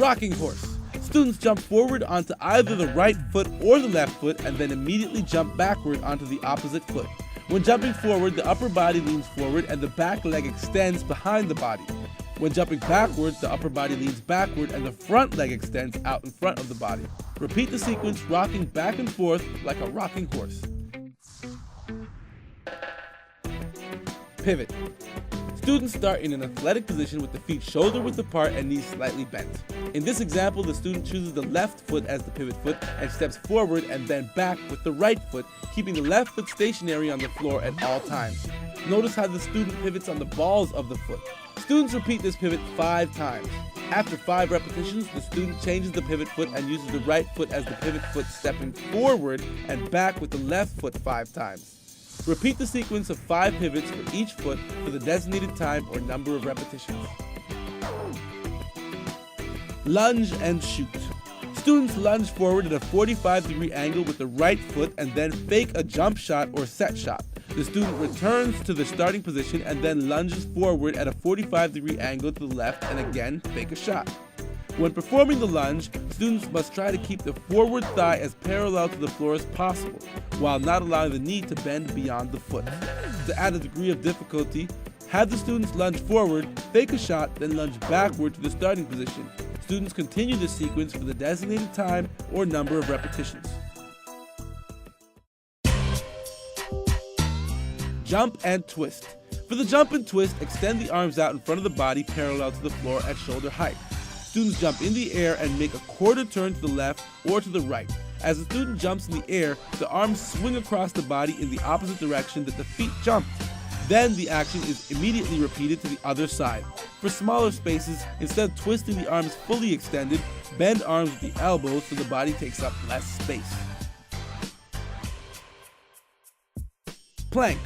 Rocking horse. Students jump forward onto either the right foot or the left foot and then immediately jump backward onto the opposite foot. When jumping forward, the upper body leans forward and the back leg extends behind the body. When jumping backward, the upper body leans backward and the front leg extends out in front of the body. Repeat the sequence, rocking back and forth like a rocking horse. Pivot. Students start in an athletic position with the feet shoulder-width apart and knees slightly bent. In this example, the student chooses the left foot as the pivot foot and steps forward and then back with the right foot, keeping the left foot stationary on the floor at all times. Notice how the student pivots on the balls of the foot. Students repeat this pivot 5 times. After 5 repetitions, the student changes the pivot foot and uses the right foot as the pivot foot, stepping forward and back with the left foot 5 times. Repeat the sequence of 5 pivots for each foot for the designated time or number of repetitions. Lunge and shoot. Students lunge forward at a 45-degree angle with the right foot and then fake a jump shot or set shot. The student returns to the starting position and then lunges forward at a 45-degree angle to the left and again fake a shot. When performing the lunge, students must try to keep the forward thigh as parallel to the floor as possible, while not allowing the knee to bend beyond the foot. To add a degree of difficulty, have the students lunge forward, fake a shot, then lunge backward to the starting position. Students continue this sequence for the designated time or number of repetitions. Jump and twist. For the jump and twist, extend the arms out in front of the body parallel to the floor at shoulder height. Students jump in the air and make a quarter turn to the left or to the right. As the student jumps in the air, the arms swing across the body in the opposite direction that the feet jumped. Then the action is immediately repeated to the other side. For smaller spaces, instead of twisting the arms fully extended, bend arms with the elbows so the body takes up less space. Plank.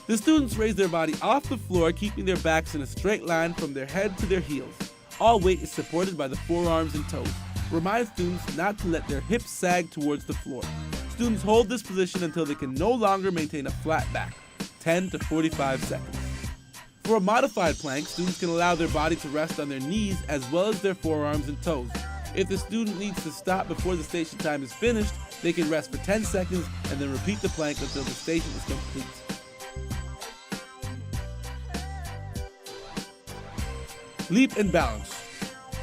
The students raise their body off the floor, keeping their backs in a straight line from their head to their heels. All weight is supported by the forearms and toes. Remind students not to let their hips sag towards the floor. Students hold this position until they can no longer maintain a flat back, 10 to 45 seconds. For a modified plank, students can allow their body to rest on their knees as well as their forearms and toes. If the student needs to stop before the station time is finished, they can rest for 10 seconds and then repeat the plank until the station is complete. Leap and balance.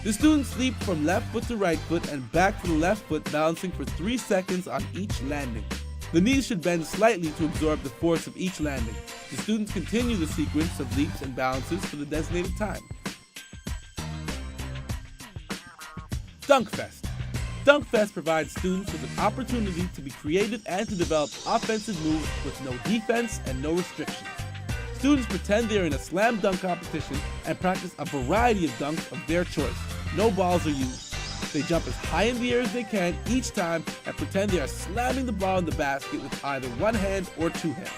The students leap from left foot to right foot and back to the left foot, balancing for 3 seconds on each landing. The knees should bend slightly to absorb the force of each landing. The students continue the sequence of leaps and balances for the designated time. Dunk Fest. Dunk Fest provides students with an opportunity to be creative and to develop offensive moves with no defense and no restrictions. Students pretend they're in a slam dunk competition and practice a variety of dunks of their choice. No balls are used. They jump as high in the air as they can each time and pretend they are slamming the ball in the basket with either one hand or 2 hands.